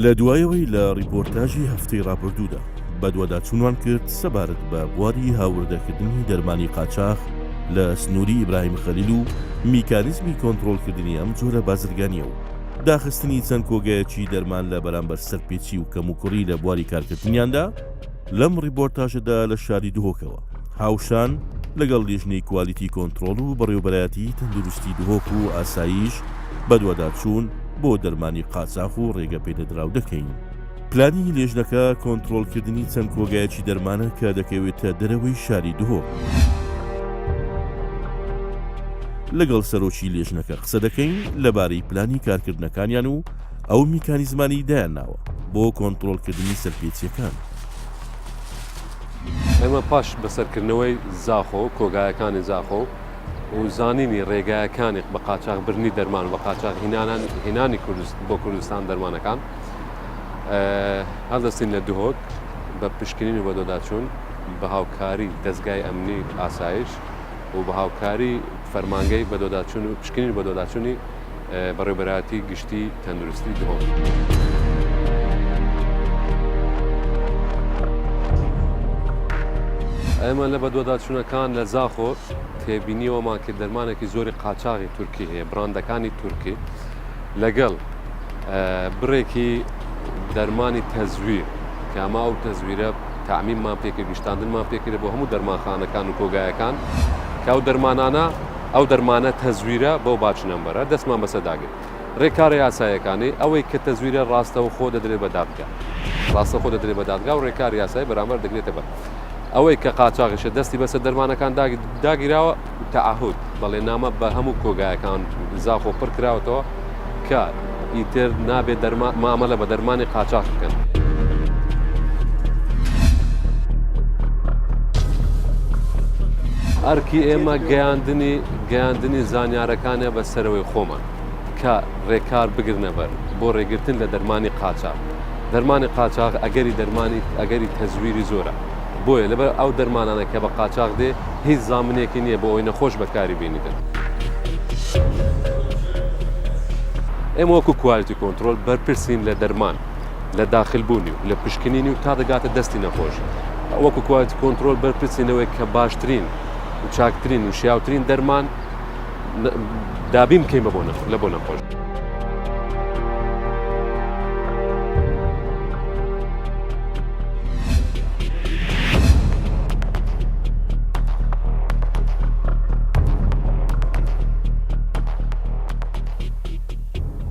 لە دوایەوەی لە ڕیپۆرتاژی هەفتەی ڕابردوودا بەدوەدا چونوان کرد سەبارەت بە بواری هاوردەکردنی دەرمانی قاچاغ لە سنووری ئیبراهیم خەلیل و میکانیزمی کۆنتڕۆڵکردنی ئەم جۆرە بازرگانیە و داخستنی چەند کۆگایەکی دەرمان لە بەرامبەر سەرپێچی و کەموکوڕی لە بواری کارکردنیاندا لەم ڕیپۆرتاژەدا لە شاری دهۆکەوە هاوشان لەگەڵ لێژنەی کوالیتی کۆنتڕۆڵ و بەڕێوەبەرایەتی تەندروستی دهۆک و ئاسایش بەدوەدا چوون بۆ دەرمانی قاچاق و ڕێگە پێدەدراو دەکەین. پلانی لێژنەکە کۆنتڕۆڵکردنی چەند کۆگایەکی دەرمانە کە دەکەوێتە دەرەوەی شاری دهۆک. لەگەڵ سەرۆکی لێژنەکە قسە دەکەین لەبارەی پلانی کارکردنەکانیان و ئەو میکانیزمانی دایانناوە بۆ کۆنتڕۆڵکردنی سەرپێچیەکان. ئێمە پاش بەسەرکردنەوەی زاخۆ کۆگایەکانی زاخۆ و زانینی ڕێگایەکانی بە قاچاغبردنی دەرمان و بە قاچاغ هێنانی بۆ کوردستان دەرمانەکان هەڵدەستین لە دهۆک بە پشکنین و بەدۆداچوون بە هاوکاری دەستگای ئەمنی ئاسایش و بە هاوکاری فەرمانگەی بەدۆداچوون و پشکنین بەدۆداچوونی بەڕێوەبەرایەتی گشتی تەندروستی دهۆک. ئێمە لە بەدۆداچوونەکان لە زاخۆ تێبینیەوەمان کرد دەرمانێکی زۆری قاچاغی تورکی هەیە براندەکانی تورکی لەگەڵ بڕێکی دەرمانی تەزویر کە ئەمە ئەو تەزویرە تەعمیممان پێکرد گشتاندنمان پێکرد بۆ هەموو دەرمانخانەکان و کۆگایەکان کە ئەو دەرمانانە ئەو دەرمانە تەزویرە بەو باچنەمبەرە دەستمان بەسەرداگرت. ڕێکاری یاسایەکانی ئەوەی کە تەزویرە ڕاستەوە خۆ دەدرێت بە دادگا ڕاستە خۆ دەدرێت بە دادگا و ڕێکاری یاسایی بەرامبەر دەگرێتە بەر ئەوەی کە قاچاغیشە دەستی بەسەر دەرمانەکان داگیراوە تەعهود بەڵێنامە بە هەموو کۆگایەکان زاخۆ پڕ کراوەتەوە کە ئیتر نابێت مامەلە بە دەرمانی قاچاغ بکەن. ئەرکی ئێمە گەیاندنی زانیارەکانە بە سەرەوەی خۆمان کە ڕێکار بگرنە بەر بۆ ڕێگرتن لە دەرمانی قاچاغ. دەرمانی قاچاغ ئەگەری تەزویری زۆرە بۆیە لەبەر ئەو دەرمانانە کە بە قاچاغ دێ هیچ زامنێکی نییە بۆ ئەوی نەخۆش بەکاری بینیدن. ئێمە وەکو کوالیتی کۆنتڕۆڵ بەرپرسین لە دەرمان لە داخلبوونی و لە پشکنینی و تا دەگاتە دەستی نەخۆش. وەکو کوالیتی کۆنتڕۆڵ بەرپرسینەوەی کە باشترین و چاکترین و شیاوترین دەرمان دابین بکەین لە بۆ نەخۆش.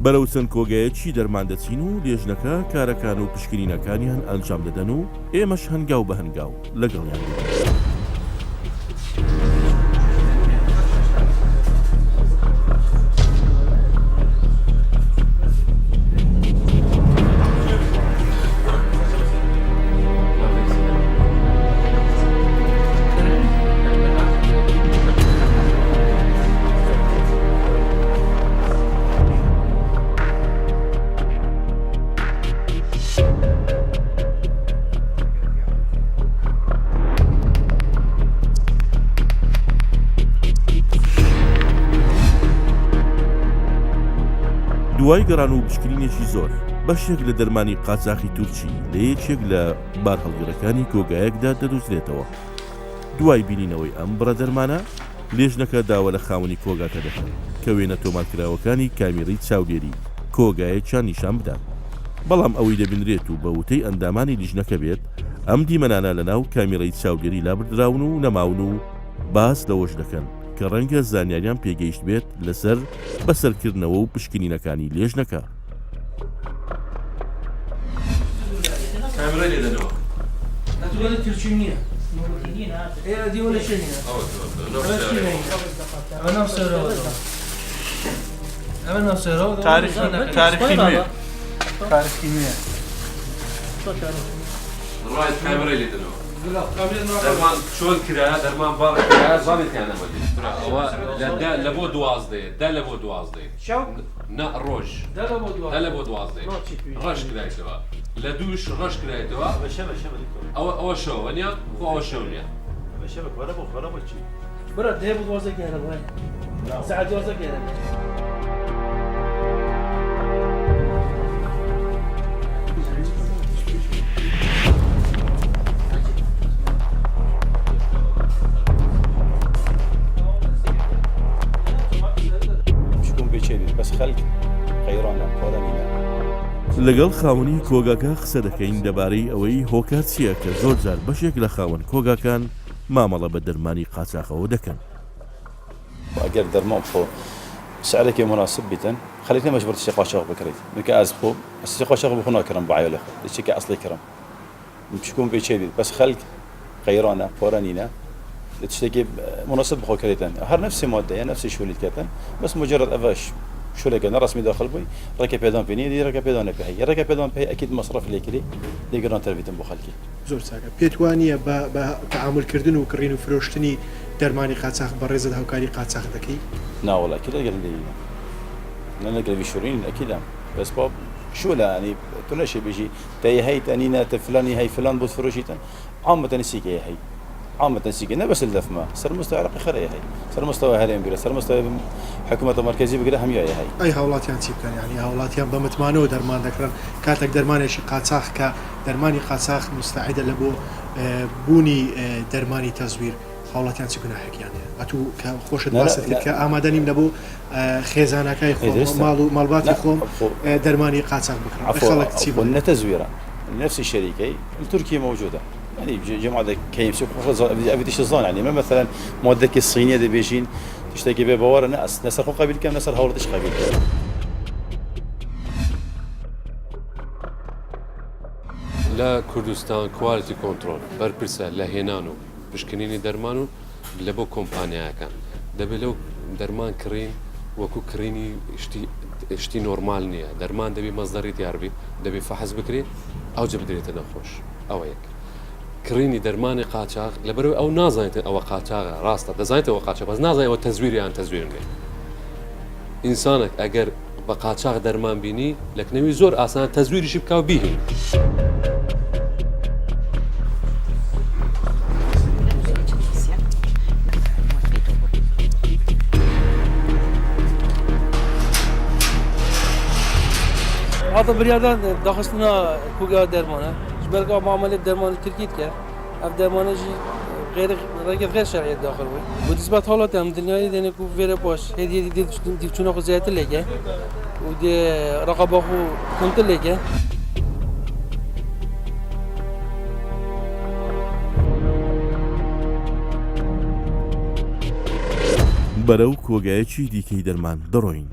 بەرەو چەند کۆگایەکی دەرمان دەچین و لێژنەکە کارەکان و پشکنینەکانیان ئەنجام دەدەن و ئێمەش هەنگاو بە هەنگاو لەگەڵیان دەبین. دوای گەڕان و پشکنینێکی زۆر بەشێک لە دەرمانی قاچاقی تورکی لە یەکێک لە بار هەڵگرەکانی کۆگایەکدا دەدۆزرێتەوە. دوای بینینەوەی ئەم بڕە دەرمانە لێژنەکە داوە لە خاوەنی کۆگاکە دەکەن کە وێنە تۆمارکراوەکانی کامێرەی چاودێری کۆگایەکیان نیشان بدات. بەڵام ئەوەی دەبینرێت و بە وتەی ئەندامانی لیژنەکە بێت ئەم دیمەنانە لەناو کامێرەی چاودێری لابردراون و نەماون و باس لەوەش دەکەن کە ڕەنگە زانیاریان پێگەیشت بێت لەسەر بەسەرکردنەوە و پشکنینەکانی لێژنەکە. دەرمان چۆن کرایە دەرمان باڵی کرایە زانێتیان ئەمەدی لە بۆ دوازدەیە دا لە بۆ دوازدەی نە ڕۆژ دا لە بۆ دوازدەی ڕەش کرایتەوە لە دووش ڕەش کرایتەوە ئەوە شەوە نیە خۆ ئەوە شەو نیە برە دێ بۆ دوازدە گەێنە بڵێ سەعات دوازدە گەێنە لەگەڵ خاوەنی کۆگاکە قسە دەکەین دەبارەی ئەوەی هۆکار چییە کە زۆر جار بەشێک لە خاوەن کۆگاکان مامەڵە بە دەرمانی قاچاقەوە دەکەن. ئەگەر دەرمان بخۆ سعرێکی مناسب بیتن خەڵک نەمەجبور تشتێکی قاچاق بکڕیت منکە ئەس بخۆ ئەستی قاچاق بخۆ ناکەم بەعایە لە خۆ تشتێکی ئەسڵی کڕم بچکوم بێ چێ بس خەڵک قەیرانە پۆرەنینە تشتێکی مناسب بخۆ کڕیتن هەر نفسی مادەیە نفسی شولیت کردن بس مجرد ئەڤەش شولێکە نەڕسمی داخل بووی ڕێکە پێدان پێنی دی ڕێکە پێدان پێ هەیە ڕێکە پێدان پێ ئەکید مەصرف لێکری دیگەرانتر بیتن بۆ خەڵکی زۆر چاکە پێت وانییە بە تەعاملکردن و کڕین و فرۆشتنی دەرمانی قاچاق بە ڕێزت هاوکاری قاچاق دەکەی ناوەڵا کە لەگەڵ لەگەڵ شورین ئەکیدام بس باب شو لا يعني كل شيء بيجي تي هي تانينا تفلاني هي فلان بوت فروشيتا عامة نسيكي هي عامة نسيكي نا بس الدفمة صار مستوى عراقي خري هي صار مستوى هرم بيرا صار مستوى حكومة المركزية بقرا هم هي أي هاولاتيان تيبكن يعني هاولاتيان بمتمانو درمان ذكرن كاتك درماني شي قاچاق كا درماني قاچاق مستعدة لبو بوني درماني تزوير هاولاتيان تيكون حكي يعني أتو كخوش باست كآمادني نبو خێزانەکەی ماڵ و ماڵباتی خۆم دەرمانی قاچاق بکڕم والنتزويرة نفس الشركة التركية موجودة يعني جماعة كيمسي أبيتش الظن يعني ما مثلا مودك الصينية دي بيجين تشتكي بيه بوار ناس نسر قبيل كم نسر هولدش قبيل لا كردستان كواليتي كنترول برپرسه لهێنانو پشکنینی دەرمان و لە بۆ کۆمپانیاکان دەبێت لەو دەرمان کڕین وەکو کڕینی شتی نۆرمال نییە دەرمان دەبێت مەزدەری دیاربیت دەبێت فەحز بکرێت ئەو جە بدرێتە نەخۆش ئەوە یەک کڕینی دەرمانی قاچاق لەبەرەوەی ئەو نازانێت ئەوە قاچاقە ڕاستە دەزانێتەوە قاچاق بەس نازانێت ئەوە تەزویریان تەزویر بێت ئینسانێک ئەگەر بە قاچاق دەرمان بینی لەکنەوی زۆر ئاسان تەزویریشی بکاو بیهێن هذا بريادان داخلنا كوجا درمانه جبرقة معاملة درمان التركيت كه أف درمانه جي غير شرعي داخل وي بالنسبة حالات هم دنيا دي نكو فيرا باش هدي دي تشونا خزيات لقى ودي رقابه كنت لقى بەرەو کۆگایەکی دیکەی دەرمان دەڕۆین.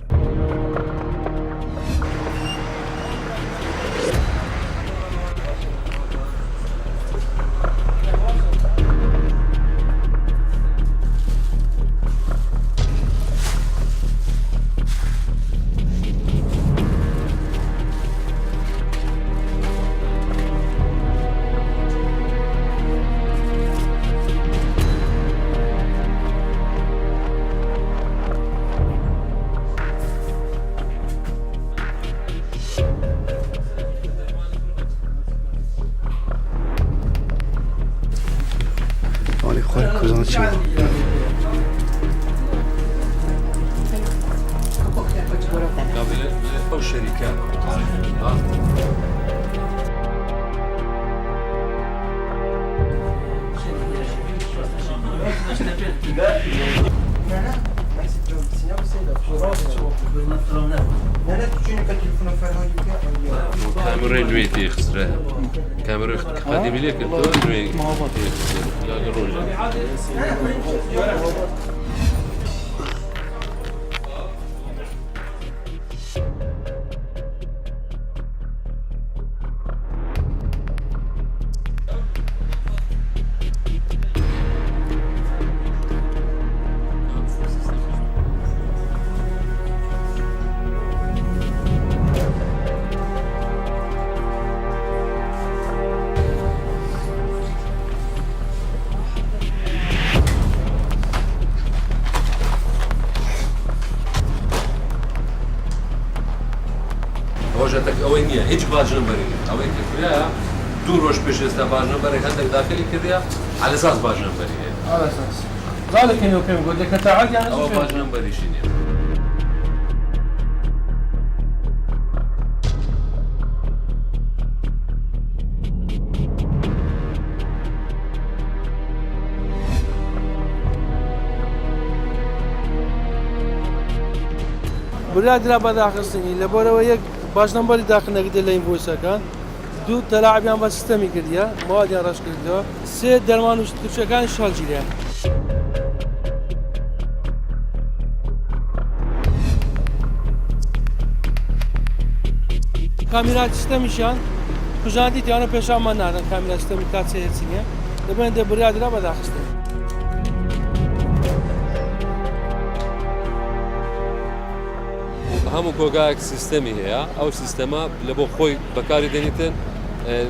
أو شركات كاميرا نويتي خسرها كاميرا قديم ليك نوي لا الرجل ڕۆژەتەك ئەوەی نییە هیچ باژنەبەری ئەوەی کردیا دوو ڕۆژ پێش ئێستا باژنەبەرێک هەندێک داخلی کردیا على اساس باژنەبەری هەیە على اساس ذلك انه كم يقول لك تعال يعني ئەوە باژنەبەریشی نییە بلاد لا بداخل سنين لبورا ويك باشنامبەری داخنەکە لە ئینڤۆیسەکان دوو تەلاعبیان بە سیستەمی کردیە موادیان ڕەش کردەوە سێ دەرمان و تووشەکانی شەڵگیریە کامیرا سیستەمیشیان کوژاندی تیانە پێشامان نادەن کامیرا سیستەمی کات سێهێرچینیە دەبێن دێ بڕیادرا بەداخستن هەموو کۆگایەک سیستەمی هەیە ئەو سیستەمە لە بۆ خۆی بەکاری دێنیتن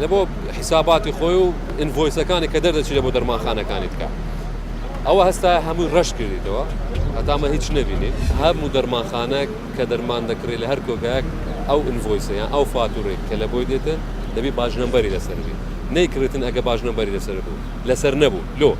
لە بۆ حیساباتی خۆی و ئینڤۆیسەکانی کە دەردەچێت بۆ دەرمانخانەکانی بکە ئەوە هەستا هەمووی ڕەش کردیتەوە هەتامە هیچ نەبینین هەموو دەرمانخانە کە دەرمان دەکرێت لە هەر کۆگایەک ئەو ئینڤۆیسەیان ئەو فاتوڕێک کە لە بۆی دێتن دەبی باژنەمبەری لەسەر بی نەیکردن ئەگە باژنەمبەری لەسەر بوو لەسەر نەبوو لۆ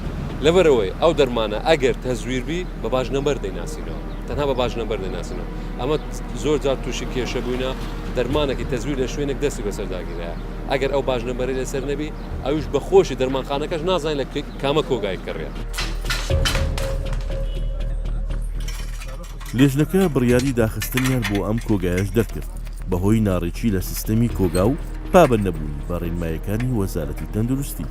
لەبەرەوەی ئەو دەرمانە ئەگەر تەزویر بی بە باژنەمبەر دەیناسینەوە تەنها بە باژنەمبەر دەیناسینەوە ئەمە زۆر جار تووشی کێشە بووینە دەرمانێکی تەزویر لە شوێنێک دەستی بەسەرداگیرەیە ئەگەر ئەو باژنەمبەری لەسەر نەبی ئەوش بە خۆشی دەرمانخانەکەش نازانین لە کامە کۆگای کڕێت لێژنەکە بڕیاری داخستنیان بۆ ئەم کۆگایەش دەرکرد بەهۆی ناڕێکی لە سیستەمی کۆگا و پابەند نەبوونی بە ڕێنمایەکانی وەزارەتی تەندروستی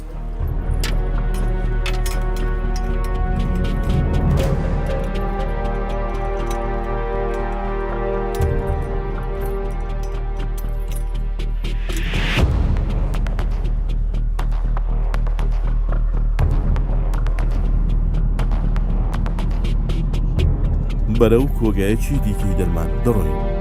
بەرەو کۆگایەکی دیکەی دەرمان دەڕۆین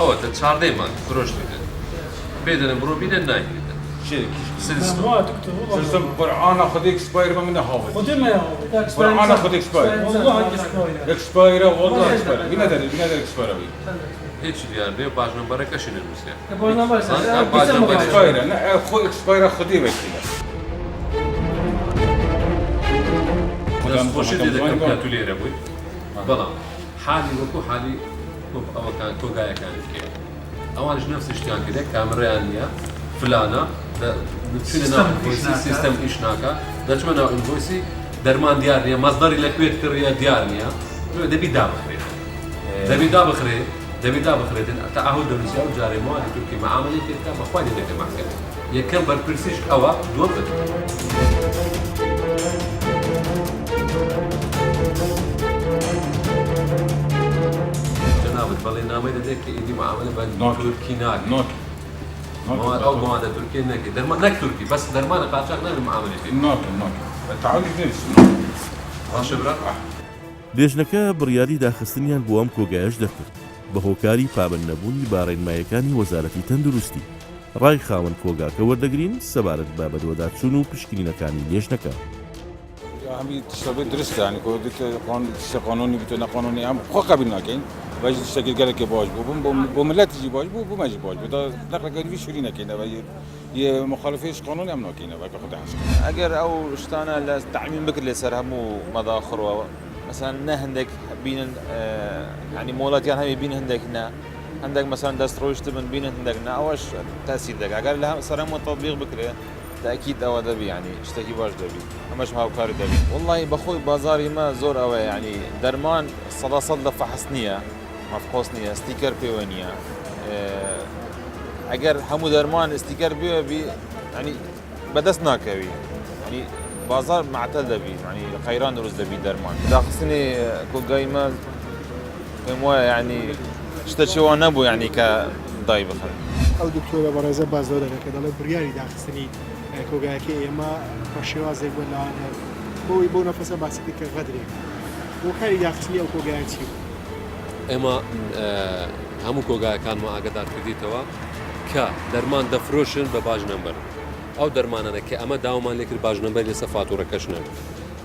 ئەوە تا چاردەی مانگ فرۆش دەکەن بێدەنم بڕۆ بینە ناگیرێت سلسم قرآن خود اكسباير من هاوي خودم یا قرآن خود اكسباير اكسباير والله اكسباير بنادر اكسباير هیچی دیار بێ باژنەمبەرەکەشی نووسێ اكسباير انا خو اكسباير خدي وكيله خۆشی دەکەم تو لێرە بووی بەڵام حالی وەکو حالی ئەوەکان کۆگایەکانی کێ ئەوانش نفسی شتیان کردێک کامڕیان نییە فلانە چونە ناو سیستەم ئیش ناکە دەچمە ناو ئینڤۆیسی دەرمان دیار نییە مەزدەری لەکوێت کڕیە دیار نییە دەبی دابخرێت دەبی دابخرێتن تا ئاهو دەنووسی ئەو جارێ ماوەی تورکی مەعامەلی پێکا بەخوای دەکەم ماکرد یەکەم بەرپرسیش ئەوە دووەم بێت بەڵێ نامەی دەدێت کە ئیدی معاملە بە تورکی ناکە ئەو مادە تورکی نەکرد دەرمان نەک تورکی بەس دەرمانە قاچاق نابێت معاملەی پێ تعالی نفس باشە برا لێژنەکە بڕیاری داخستنیان بۆ ئەم کۆگایەش دەکرد بە هۆکاری پابەند نەبوونی با ڕێنمایەکانی وەزارەتی تەندروستی ڕای خاوەن کۆگاکە وەردەگرین سەبارەت بە بەدوەداچوون و پشکنینەکانی لێژنەکە همین تشابه درسته یعنی که دیگه قانونی بیتونه قانونی هم خو قبول نکن و یه شکل گره که باش بو ملت جی باش بو ماجی باش بده نقل قریبی شوری نکنه و یه مخالفیش قانونی هم نکنه و که خود حس اگر او شتانا لتعميم بكر لسر همو مداخر مثلا نه هندك بين يعني مولات يعني هم بين هندك مثلا دست روشت من بين هندك اوش تاثير دك اگر لها صار هم تطبيق بكره تأكيد أو دبي يعني اشتكي باش دبي همش هاو كاري دبي والله بخوي بازاري ما زور أوي يعني درمان صدا صدلة فحصنية مفقوس نییە ستیکەر پێوە نییە ئەگەر هەموو دەرمان ستیکەر بێ ینی بەدەست ناکەوی ینی بازار معتەل دەبی ینی قەیران دروست دەبی دەرمان داخستنی کۆگایمە پێم وایە ینی شتە چێوە نەبوو ینی کە دای بخەن ئەو دکتۆرە بەڕێزە باز لەوە دەکە دەڵێ بڕیاری داخستنی کۆگایەکە ئێمە بە شێوازێک بۆ لاوانە بۆی بۆ نەفەسە باسی کە غەدرێک بۆ کاری داخستنی ئەو کۆگایە چی ئێمە هەموو کۆگایەکانمە ئاگدار کردیتەوە کە دەرمان دەفرۆشن بە باش نەمبەر ئەو دەرمانانەکە ئەمە داوامان لێکرد باش نەمبەر لەسەر فاتوڕەکەش نەبێت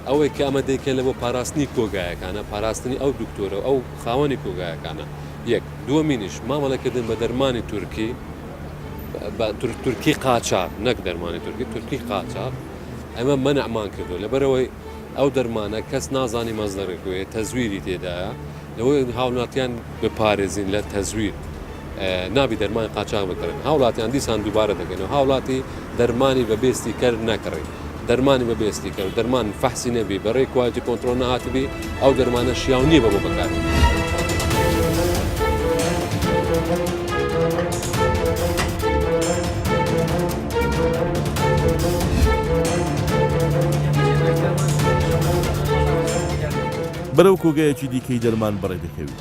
ئەوەی کە ئەمە دەیکەن لە بۆ پاراستنی کۆگایەکانە پاراستنی ئەو دکتۆرە ئەو خاوەنی کۆگایەکانە یەک دووەمینیش مامەڵەکردن بە دەرمانی تورکی تورکی قاچاق نەک دەرمانی تورکی قاچاق ئەمە مەنعمان کردو لەبەرەوەی ئەو دەرمانە کەس نازانی مەزدەرێکوێ تەزویری تێدایە لەوەی هاوڵاتیان بپارێزین لە تەزویر نابی دەرمانی قاچاق بکردن هاوڵاتیان دیسان دووبارە دەگەنەوە هاوڵاتی دەرمانی بە بێستی کرد نەکڕێت دەرمانی بە بێستی کرد دەرمان فەحسی نەبی بەڕێ کوالتی کۆنتڕۆل نەهاتبی ئەو دەرمانە شیاو نییە بە بۆ بەکارێت بەرەو کۆگایەکی دیکەی دەرمان بەڕێ دەکەوی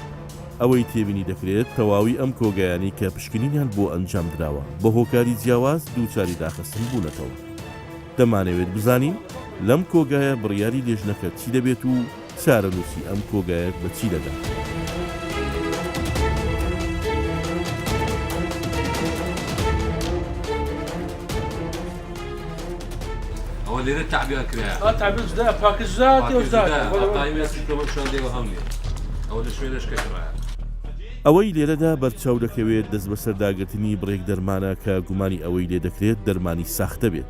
ئەوەی تێبینی دەکرێت تەواوی ئەم کۆگایانی کە پشکنینیان بۆ ئەنجام دراوە بە هۆکاری جیاواز دووچاری داخستن بوونەتەوە دەمانەوێت بزانین لەم کۆگایە بڕیاری لێژنەکە چی دەبێت و چارەنووسی ئەم کۆگایەت بە چی دەدات ئەوە لێرە تعبیە کرا تعبیر زدا پاکش زات و زات ئەوە لە شوێنش کەڕایە ئەوەی لێرەدا بەرچاو دەکەوێت دەست بە سەرداگرتنی بڕێک دەرمانە کە گومانی ئەوەی لێ دەکرێت دەرمانی ساختە بێت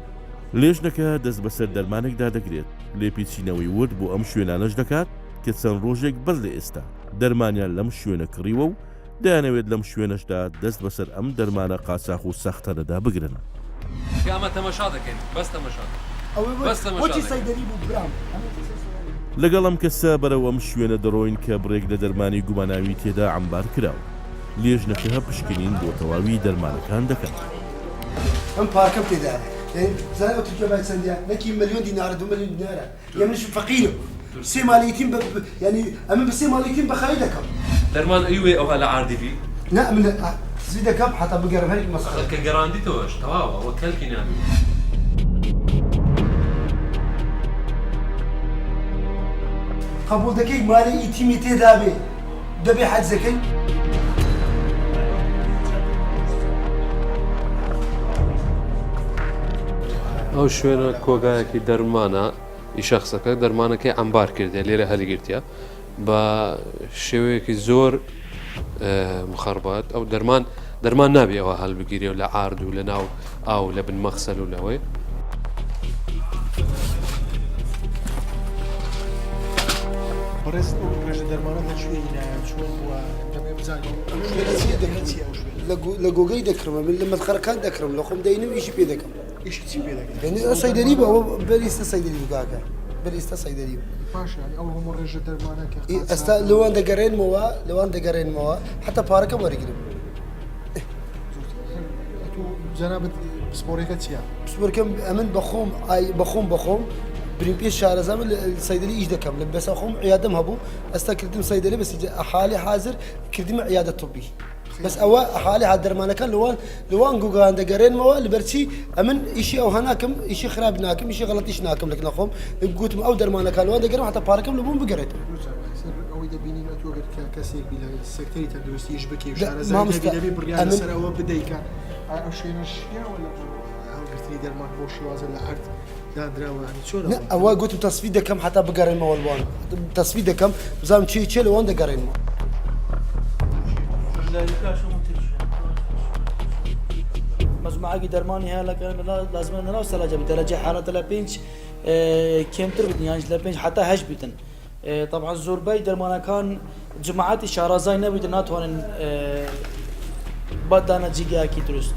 لێژنەکە دەست بەسەر دەرمانێکدا دەگرێت لێپیچینەوەی ورد بۆ ئەم شوێنانەش دەکات کە چەند ڕۆژێک بەر لە ئێستا دەرمانیان لەم شوێنە کڕیوە و دەیانەوێت لەم شوێنەشدا دەست بەسەر ئەم دەرمانە قاچاق و سەختەنەدا بگرن ئەمە تەمەشا دەکەین بەس تەمەشا لەگەڵ ئەم کەسە بەرەو ئەم شوێنە دەڕۆین کە بڕێک لە دەرمانی گوماناوی تێدا عەمبار کراوە لێژنەکە پشکنین بۆ تەواوی دەرمانەکان دەکەن ئەم پارکەم تێدایە زانەوە تورکیا باید چەندیان نەکی ملیۆن دینارە 2 ملیۆن دینارە ئێمەش فەقیرم سێ ماڵیەتیم ینی ئەمە بە سێ ماڵیەتیم بەخەوی دەکەم دەرمان ئەوێ ئەوها لە عاردیبی نا من زوی دەکەم حتا بگەڕم هەرێک مەسەڵە کە گەڕاندیتەوەش تەواوە ئەوە کەلکی نامی قبول دەکەی مالی ئیتیمی تێدا بێ دەبێ حەجزەکەی ئەو شوێنە کۆگایەکی دەرمانە ئیشەخسەکە دەرمانەکەی ئەمبار کردێ لێرە هەلگرتیا بە شێوەیەکی زۆر مخەربات ئەو دەرمان نابێ ئەوە هەڵبگیری و لە عارد و لە ناو ئاو لە بن مەخسەل و لەوەی بەڕێز دەرمانە لەکوێ چۆن بووە دەبێ بزانین لە گۆگەی دەکڕمە من لە مەدخەرەکان دەکڕم لە خۆم دەینم ئیشی پێ دەکەم ئیشی چی پێ دەکەن یعنی سەیدەری بە ئەوە بەریستە سەیدەری بکاکە بەریستە سەیدەری پاشە ئەو هەموو ڕێژە دەرمانە کە ئێستا لەوان دەگەڕێنمەوە حتا پارەکە وەرگرم جەنابەت سپۆرێکە چییە؟ سپۆرەکەم ئەمن بەخۆم بریم پێش شارەزانم سەیدەری ئیش دەکەم لە بەسا خۆم عیادەم هەبوو ئەستا کردم سەیدەری بەس ئەحالی حازر کردیمە عیادە تۆبی بەس ئەوە ئەحالی ها دەرمانەکان لەوان گوگان دەگەڕێنمەوە لەبەرچی ئەمن ئیشی ئەو هەناکەم ئیشی خراپ ناکەم ئیشی غەڵەتیش ناکەم لەکنە خۆم گوتم ئەو دەرمانەکان لەوان دەگەڕم هەتا پارەکەم لە بووم بگەڕێتەوە ئەوەی دەبینین ئەتۆگەر کە کەسێک بی لە سێکتەری تەندروستیش بکەی و شارەزای بڕیار لەسەر ئەوە بدەیکە ئەو شوێنەش هەڵگرتنی دەرمان بۆ شێوازە لە عەرد ئەوە گوتم تەسفی دەکەم حتا بگەڕێنمەوە لەوان تەسفی دەکەم بزانم چێ لەوان دەگەڕێنمەوە مجموعەی دەرمانی هەیە لازمە نەناو سەلاجە بێت دەرەجە حالەتە لە 5 کێمتر بن یان لە 5 حتا 8 بیتن طبعا زۆربەی دەرمانەکان جماعەتی شارەزای نەبیتن ناتوانن بەدانە جیگایەکی دروست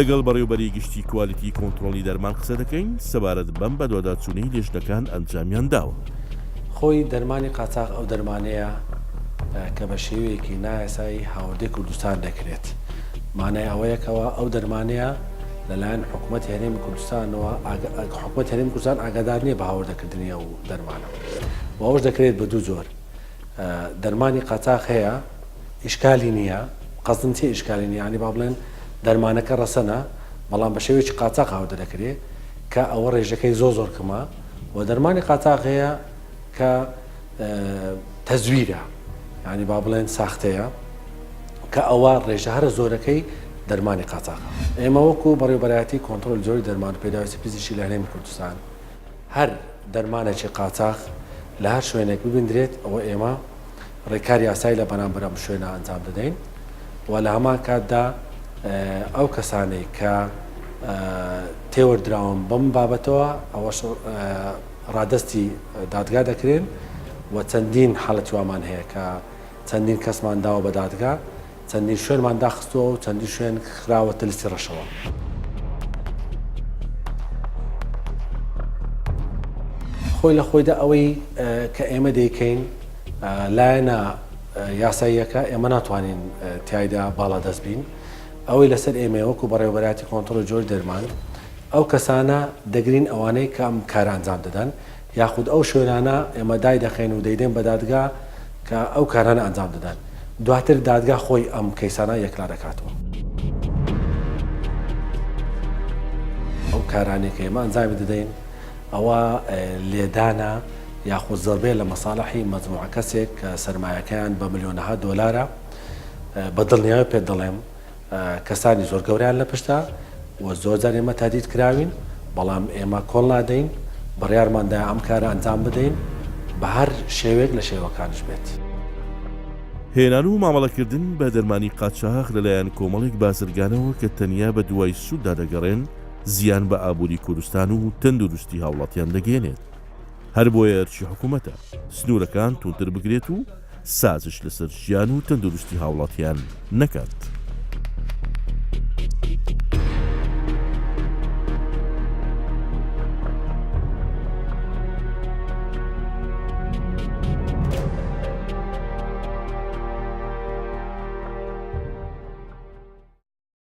لەگەڵ بەڕێوەبەری گشتی کوالیتی کۆنتترۆلی دەرمان قسە دەکەین سەبارەت بەم بەدواداچوونەی لێژنەکان ئەنجامیان داوە. خۆی دەرمانی قاچاق ئەو دەرمانەیە کە بە شێوەیەکی نایاسایی هاوردەی کوردستان دەکرێت. مانای ئەوەیەکەوە ئەو دەرمانەیە لەلایەن حکوومەت هەرێمی کوردستانەوە حکوومەت هەرێمی کوردستان ئاگادار نییە بە هاوردەکردنی ئەو دەرمانە. و ئەوش دەکرێت بە دوو جۆر. دەرمانی قاچاق هەیە ئیشکالی نییە، قەزم چی ئیشکالی نییە، ینی با بڵێن دەرمانەکە ڕەسەنە بەڵام بە شێوەیەکی قاچاق هاوردە دەکرێت کە ئەوە ڕێژەکەی زۆر کەمە و دەرمانی قاچاق هەیە کە تەزویرە، ینی با بڵێن ساختەیە کە ئەوە ڕێژە هەرە زۆرەکەی دەرمانی قاچاقە. ئێمە وەکو بەڕێوەبەرایەتی کۆنتترۆل جۆری دەرمان و پێداویستی پزیشکی لە هەرێمی کوردستان هەر دەرمانێکی قاچاق لە هەر شوێنێک ببیندرێت ئەوە ئێمە ڕێکاری یاسایی لە بەرامبەر ئەم شوێنە ئەنجام دەدەین و لە هەمان کاتدا ئەو کەسانەی کە تێوەردراون بەم بابەتەوە ئەوەش ڕادستی دادگا دەکرێن و چەندین حاڵەتی وامان هەیە کە چەندین کەسمان داوە بە دادگا، چەندین شوێنمان داخستەوە و چەندین شوێن خراوەتە لیستی ڕەشەوە. خۆی لە خۆیدا ئەوەی کە ئێمە دەیکەین لایەنە یاساییەکە ئێمە ناتوانین تایدا باڵا دەست بین. ئەوەی لەسەر ئێمە وەکو بەڕێوەبەرایەتی کۆنتترۆل جۆری دەرمان ئەو کەسانە دەگرین ئەوانەی کە ئەم کارە ئەنجام دەدەن یاخود ئەو شوێنانە ئێمە دای دەخەین و دەیدەین بە دادگا کە ئەو کارانە ئەنجام دەدەن. دواتر دادگا خۆی ئەم کەیسانە یەکلا دەکاتەوە. ئەو کارانێک کە ئێمە ئەنجامی دەدەین ئەوە لێدانە یاخود زۆربەی لە مەساڵحی مەجموعە کەسێک کە سەرمایەکەیان بە ملیۆنەها دۆلارە بە دڵنیایی پێ دەڵێم کەسانی زۆر گەوریان لە پشتە و زۆرجار ئێمە تادید کراوین بەڵام ئێمە کۆڵ نادەین بڕیارماندای ئەم کارە ئەنجام بدەین بە هەر شێوێک لە شێوەکانش بێت. هێنان و مامەڵەکردن بە دەرمانی قاچاق لەلایەن کۆمەڵێک بازرگانەوە کە تەنیا بە دوای سووددا دەگەڕێن زیان بە ئابووری کوردستان و تەندروستی هاوڵاتیان دەگەێنێت. هەر بۆیە ئەرچی حکوومەتە سنوورەکان تونتر بگرێت و سازش لەسەر ژیان و تەندروستی هاوڵاتیان نەکات.